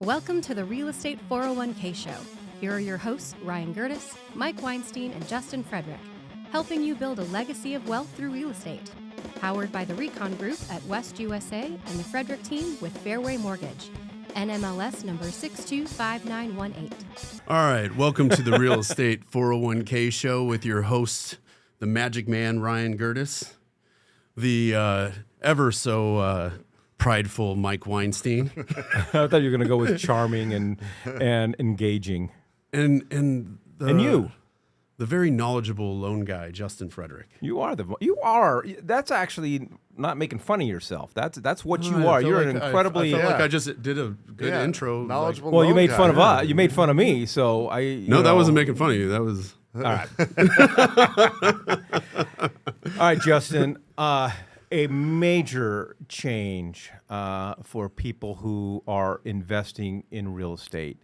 Welcome to the Real Estate 401k Show. Here are your hosts, Ryan Gerdes, Mike Weinstein, and Justin Frederick, helping you build a legacy of wealth through real estate. Powered by the Recon Group at West USA and the Frederick team with Fairway Mortgage. NMLS number 625918. All right, welcome to the Real Estate 401k Show with your host, the Magic Man, Ryan Gerdes, the ever so prideful Mike Weinstein, I thought you were going to go with charming and engaging. and you, the very knowledgeable loan guy, Justin Frederick. you are. That's actually not making fun of yourself. That's what you I are. feel You're like an incredibly. I felt like I just did a good intro. Knowledgeable. well, you loan made guy, fun of yeah. us. You made fun of me. So That wasn't making fun of you. That was All right. All right, Justin. A major change for people who are investing in real estate.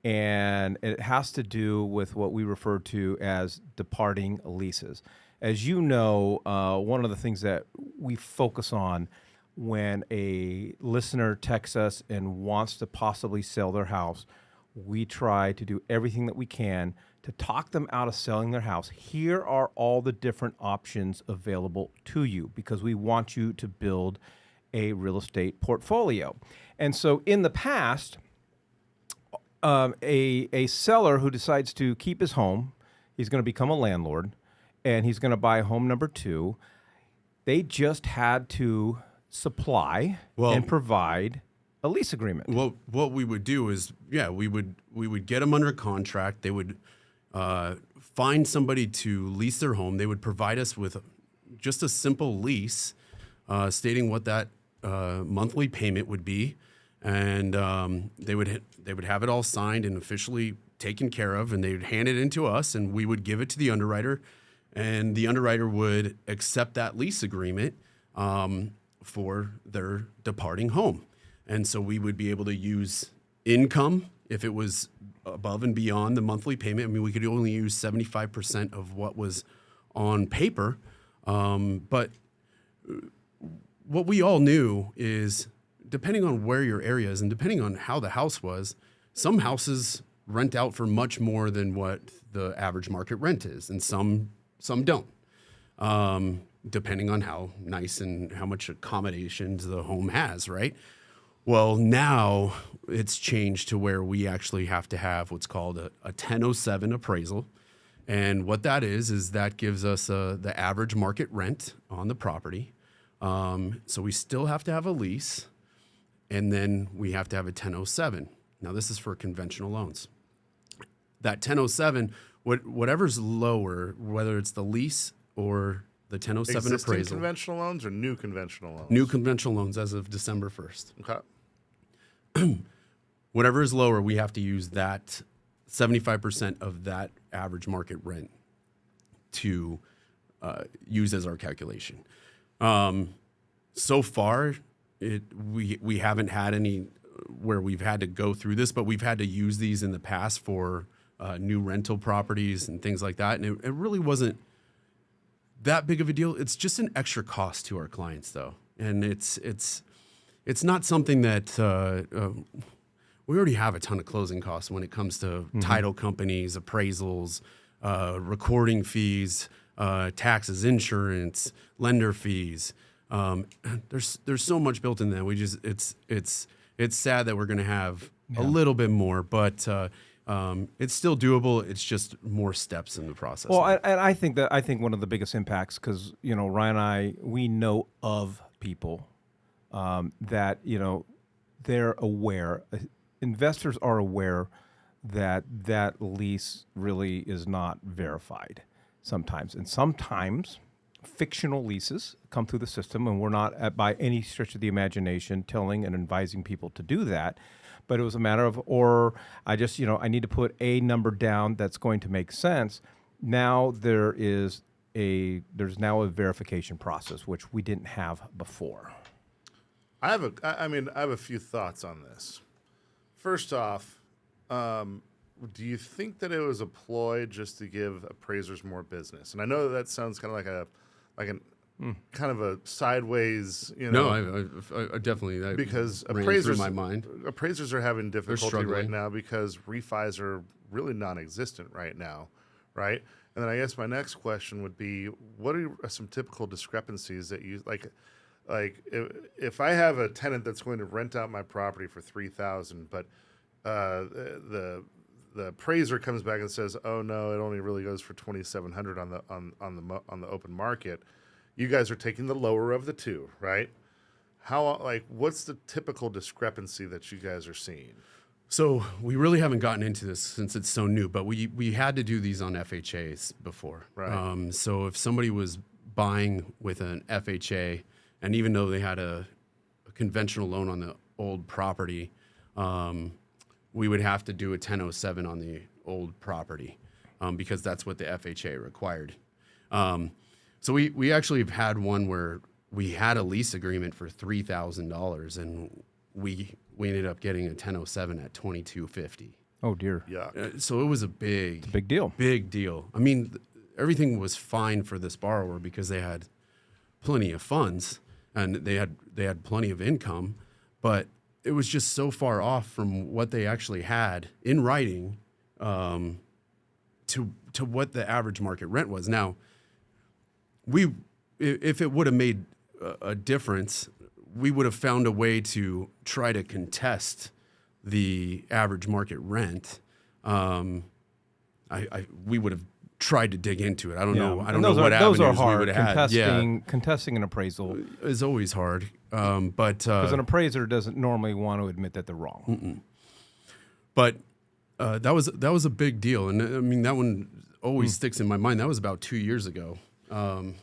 And it has to do with what we refer to as departing leases. As you know, one of the things that we focus on when a listener texts us and wants to possibly sell their house, we try to do everything that we can to talk them out of selling their house. Here are all the different options available to you because we want you to build a real estate portfolio. And so in the past, a seller who decides to keep his home, he's going to become a landlord, and he's going to buy home number two, they just had to supply and provide a lease agreement. Well, what we would do is, we would get them under contract. They would find somebody to lease their home. They would provide us with just a simple lease stating what that monthly payment would be, and they would have it all signed and officially taken care of, and they would hand it in to us, and we would give it to the underwriter, and the underwriter would accept that lease agreement for their departing home. And so we would be able to use income if it was above and beyond the monthly payment. I mean, we could only use 75% of what was on paper. But what we all knew is, depending on where your area is and depending on how the house was, some houses rent out for much more than what the average market rent is, and some don't. Depending on how nice and how much accommodations the home has, right? Well, now it's changed to where we actually have to have what's called a 1007 appraisal. And what that is that gives us the average market rent on the property. So we still have to have a lease, and then we have to have a 1007. Now, this is for conventional loans. That 1007, whatever's lower, whether it's the lease or the 1007 Existing appraisal. conventional loans or new conventional loans? New conventional loans as of December 1st. Okay. Whatever is lower, we have to use that 75% of that average market rent to use as our calculation. So far, we haven't had any where we've had to go through this, but we've had to use these in the past for new rental properties and things like that. And it really wasn't that big of a deal. It's just an extra cost to our clients, though. And it's not something that we already have a ton of closing costs when it comes to title companies, appraisals, recording fees, taxes, insurance, lender fees. There's so much built in that. It's sad that we're going to have a little bit more, but it's still doable. It's just more steps in the process. Well, and I think one of the biggest impacts, because Ryan and I, we know of people that they're aware. Investors are aware that lease really is not verified sometimes, and sometimes fictional leases come through the system, and we're not by any stretch of the imagination telling and advising people to do that. But it was a matter of, or I just, I need to put a number down that's going to make sense. Now there's now a verification process, which we didn't have before. I have a few thoughts on this. First off, do you think that it was a ploy just to give appraisers more business? And I know that sounds kind of like kind of a sideways, No, I definitely because ran appraisers through my mind. Appraisers are having difficulty right struggling. now because refis are really non-existent right now, right? And then I guess my next question would be, what are some typical discrepancies that you like if I have a tenant that's going to rent out my property for $3,000, but the appraiser comes back and says, "Oh no, it only really goes for $2,700 on the open market." You guys are taking the lower of the two, right? What's the typical discrepancy that you guys are seeing? So we really haven't gotten into this since it's so new, but we had to do these on FHAs before. Right. So if somebody was buying with an FHA, and even though they had a conventional loan on the old property, we would have to do a 1007 on the old property because that's what the FHA required. So we actually have had one where we had a lease agreement for $3,000, and we ended up getting a 1007 at $2,250. Oh dear. Yeah. So it was a big deal. Big deal. I mean, everything was fine for this borrower because they had plenty of funds and they had plenty of income, but it was just so far off from what they actually had in writing to what the average market rent was. Now, if it would have made a difference, we would have found a way to try to contest the average market rent. We would have tried to dig into it. I don't know what avenues those are we hard. would have had. Contesting an appraisal is always hard. But because an appraiser doesn't normally want to admit that they're wrong. But that was a big deal, and I mean that one always sticks in my mind. That was about 2 years ago.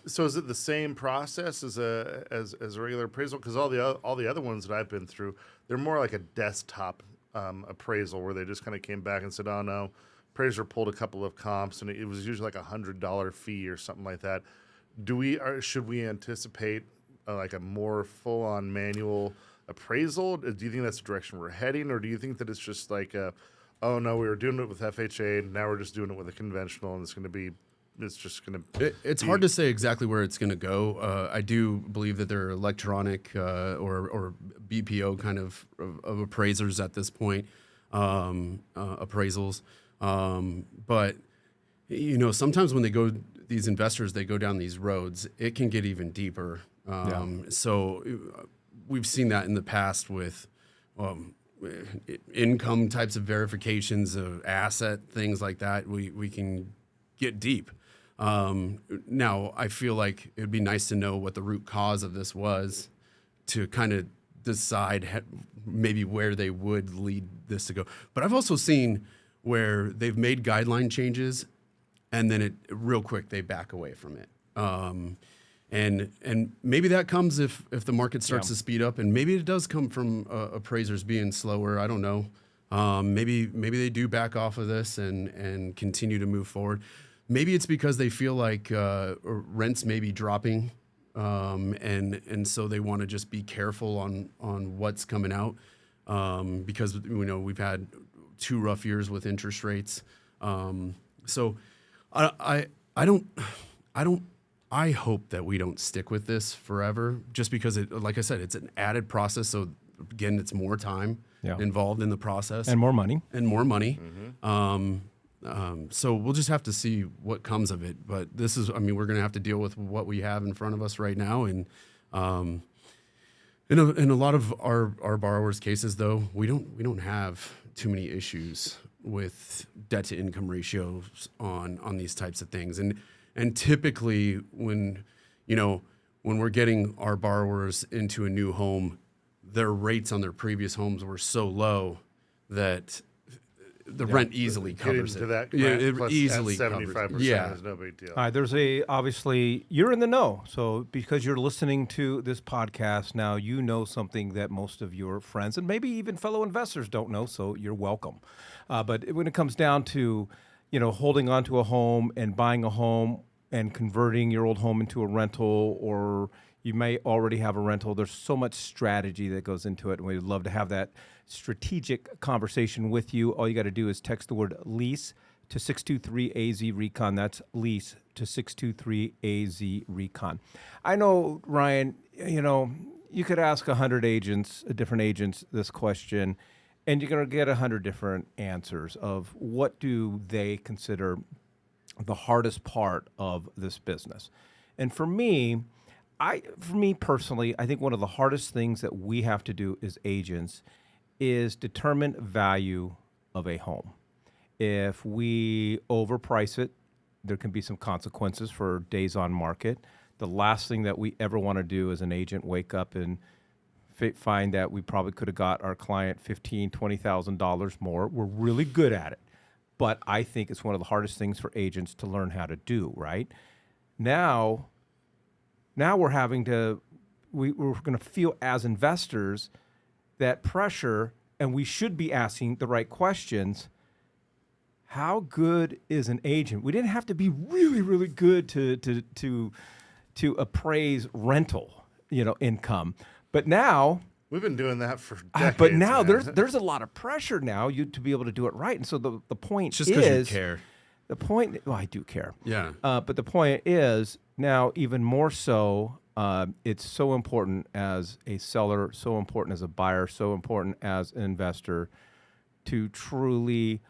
So is it the same process as a regular appraisal? Because all the other ones that I've been through, they're more like a desktop appraisal where they just kind of came back and said, "Oh no." Appraiser pulled a couple of comps, and it was usually like $100 fee or something like that. Should we anticipate like a more full-on manual appraisal? Do you think that's the direction we're heading, or do you think that it's just like, oh no, we were doing it with FHA, and now we're just doing it with a conventional, and it's hard to say exactly where it's going to go. I do believe that there are electronic or BPO kind of appraisers at this point, appraisals. But sometimes when these investors go down these roads, it can get even deeper. So we've seen that in the past with income types of verifications of asset, things like that. We can get deep. Now I feel like it'd be nice to know what the root cause of this was to kind of decide maybe where they would lead this to go. But I've also seen where they've made guideline changes, and then real quick they back away from it. And maybe that comes if the market starts to speed up, and maybe it does come from appraisers being slower. I don't know. Maybe they do back off of this and continue to move forward. Maybe it's because they feel like rents may be dropping, and so they want to just be careful on what's coming out because we've had 2 rough years with interest rates. So I hope that we don't stick with this forever, just because like I said, it's an added process. So again, it's more time involved in the process and more money. So we'll just have to see what comes of it. But we're going to have to deal with what we have in front of us right now. And in a lot of our borrowers' cases, though, we don't have too many issues with debt to income ratios on these types of things. And typically when we're getting our borrowers into a new home, their rates on their previous homes were so low that the rent easily covers it. That it plus easily 75% is no big deal. All right, there's obviously you're in the know. So because you're listening to this podcast now, you know something that most of your friends and maybe even fellow investors don't know. So you're welcome. But when it comes down to holding onto a home and buying a home and converting your old home into a rental, or you may already have a rental, there's so much strategy that goes into it, and we'd love to have that strategic conversation with you. All you got to do is text the word LEASE to 623-AZ-RECON. That's lease to 623-AZ-RECON. I know, Ryan, you could ask 100 different agents this question, and you're going to get 100 different answers of what do they consider the hardest part of this business. And for me personally, I think one of the hardest things that we have to do as agents is determine value of a home. If we overprice it, there can be some consequences for days on market. The last thing that we ever want to do as an agent, wake up and find that we probably could have got our client $15,000, $20,000 more. We're really good at it. But I think it's one of the hardest things for agents to learn how to do, right? Now we're having to, we're going to feel as investors that pressure, and we should be asking the right questions. How good is an agent? We didn't have to be really, really good to appraise rental, income, but now we've been doing that for decades. But now man. there's a lot of pressure now to be able to do it right, and so the point Just because you care. The point, well, I do care. Yeah. But the point is now even more so. It's so important as a seller, so important as a buyer, so important as an investor to truly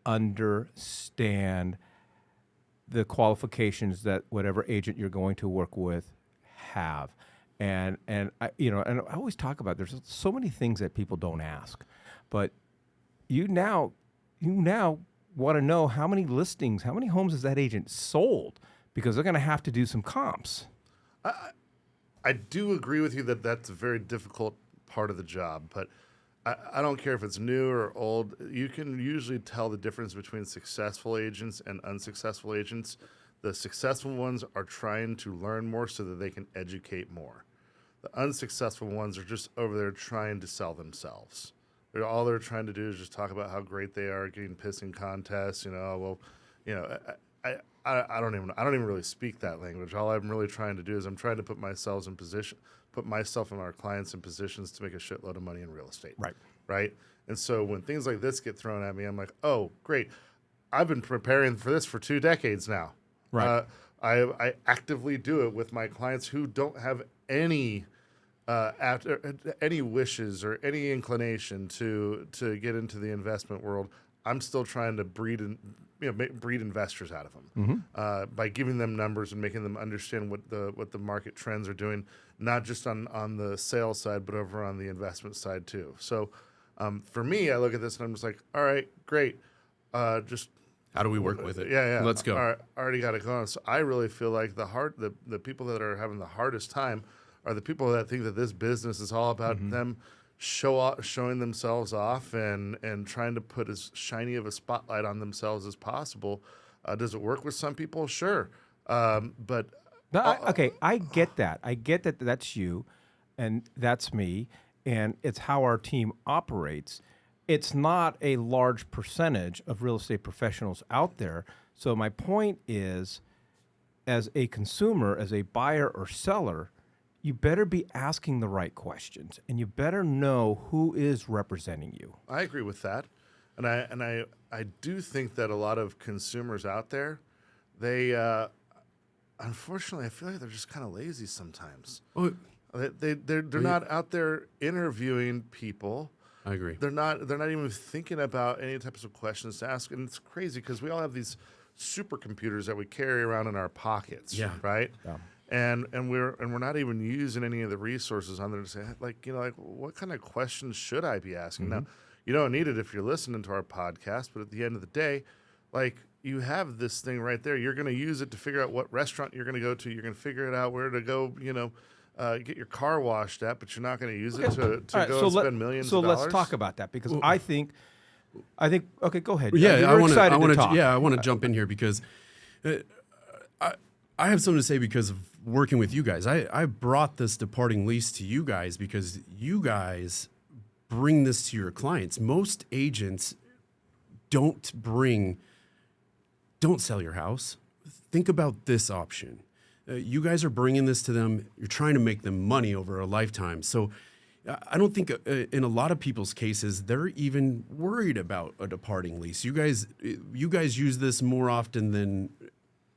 understand the qualifications that whatever agent you're going to work with have. And I always talk about there's so many things that people don't ask, but you now want to know how many listings, how many homes has that agent sold, because they're going to have to do some comps. I do agree with you that that's a very difficult part of the job, but I don't care if it's new or old. You can usually tell the difference between successful agents and unsuccessful agents. The successful ones are trying to learn more so that they can educate more. The unsuccessful ones are just over there trying to sell themselves. All they're trying to do is just talk about how great they are, getting pissing contests. I don't even really speak that language. All I'm really trying to do is I'm trying to put myself and our clients in positions to make a shitload of money in real estate. Right. And so when things like this get thrown at me, I'm like, oh, great. I've been preparing for this for 2 decades now. Right. I actively do it with my clients who don't have any wishes or any inclination to get into the investment world. I'm still trying to breed investors out of them by giving them numbers and making them understand what the market trends are doing, not just on the sales side, but over on the investment side too. So for me, I look at this and I'm just like, all right, great. Just how do we work with it? Yeah. Let's go. All right, already got it going. So I really feel like the people that are having the hardest time are the people that think that this business is all about them showing themselves off and trying to put as shiny of a spotlight on themselves as possible. Does it work with some people? Sure. But okay, I get that. I get that that's you and that's me, and it's how our team operates. It's not a large percentage of real estate professionals out there. So my point is, as a consumer, as a buyer or seller, you better be asking the right questions, and you better know who is representing you. I agree with that, and I do think that a lot of consumers out there, they unfortunately, I feel like they're just kind of lazy sometimes. Oh, they're not out there interviewing people. I agree. They're not even thinking about any types of questions to ask, and it's crazy because we all have these supercomputers that we carry around in our pockets. Yeah. Right. Yeah. And we're not even using any of the resources on there to say like what kind of questions should I be asking? Now, you don't need it if you're listening to our podcast, but at the end of the day, like you have this thing right there. You're going to use it to figure out what restaurant you're going to go to. You're going to figure it out where to go. Get your car washed at, but you're not going to use it to go and spend millions of dollars. So let's talk about that because I think. Okay, go ahead. Yeah, I want to jump in here because I have something to say because of working with you guys. I brought this departing lease to you guys because you guys bring this to your clients. Most agents don't sell your house. Think about this option. You guys are bringing this to them. You're trying to make them money over a lifetime. So I don't think in a lot of people's cases they're even worried about a departing lease. You guys use this more often than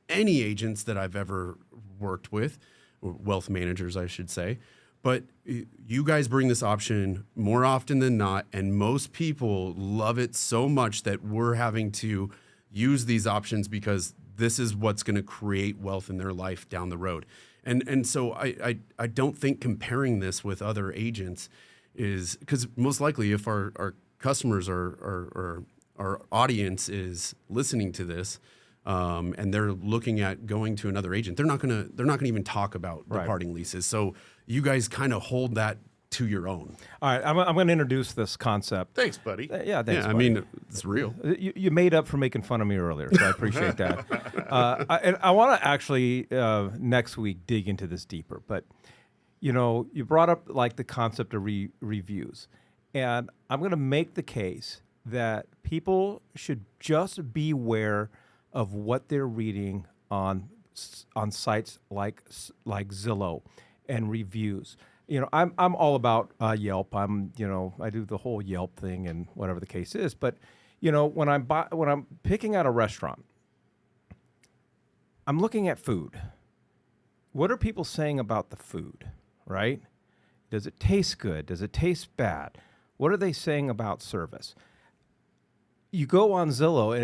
any agents that I've ever worked with, or wealth managers, I should say. But you guys bring this option more often than not, and most people love it so much that we're having to use these options because this is what's going to create wealth in their life down the road. And so I don't think comparing this with other agents is, because most likely if our customers or our audience is listening to this and they're looking at going to another agent, they're not gonna even talk about departing leases. So you guys kind of hold that to your own. All right, I'm going to introduce this concept. Thanks, buddy. Thanks. I Buddy. mean, it's real. You made up for making fun of me earlier, so I appreciate that. And I want to actually next week dig into this deeper. But you brought up like the concept of reviews, and I'm going to make the case that people should just be aware of what they're reading on sites like Zillow and reviews. I'm all about Yelp. I do the whole Yelp thing and whatever the case is. But when I'm picking out a restaurant, I'm looking at food. What are people saying about the food, right? Does it taste good? Does it taste bad? What are they saying about service? You go on Zillow,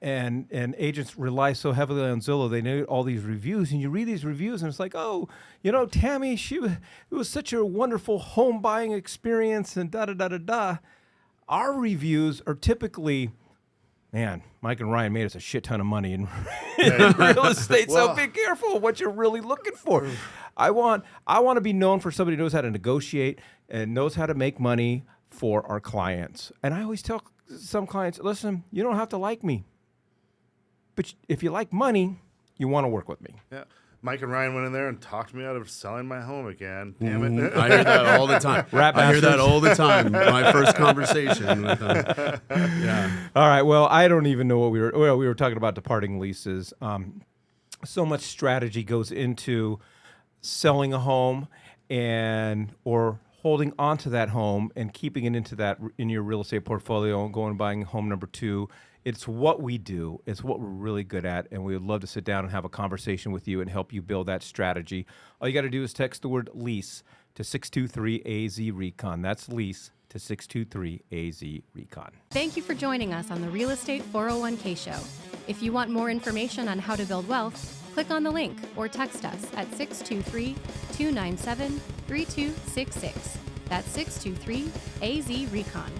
and agents rely so heavily on Zillow, they know all these reviews, and you read these reviews, and it's like, oh, Tammy, it was such a wonderful home buying experience, and da-da-da-da-da. Our reviews are typically, man, Mike and Ryan made us a shit ton of money in real estate, so be careful what you're really looking for. I want to be known for somebody who knows how to negotiate and knows how to make money for our clients. And I always tell some clients, listen, you don't have to like me, but if you like money, you want to work with me. Yeah. Mike and Ryan went in there and talked me out of selling my home again. Damn it. I hear that all the time. I hear that all the time. My first conversation with them. Yeah. All right. Well, I don't even know what we were talking about departing leases. So much strategy goes into selling a home or holding onto that home and keeping it in your real estate portfolio and going and buying home number 2. It's what we do. It's what we're really good at, and we would love to sit down and have a conversation with you and help you build that strategy. All you got to do is text the word LEASE to 623-AZ-RECON. That's LEASE to 623-AZ-RECON. Thank you for joining us on the Real Estate 401k Show. If you want more information on how to build wealth, click on the link or text us at 623-297-3266. That's 623-AZ-RECON.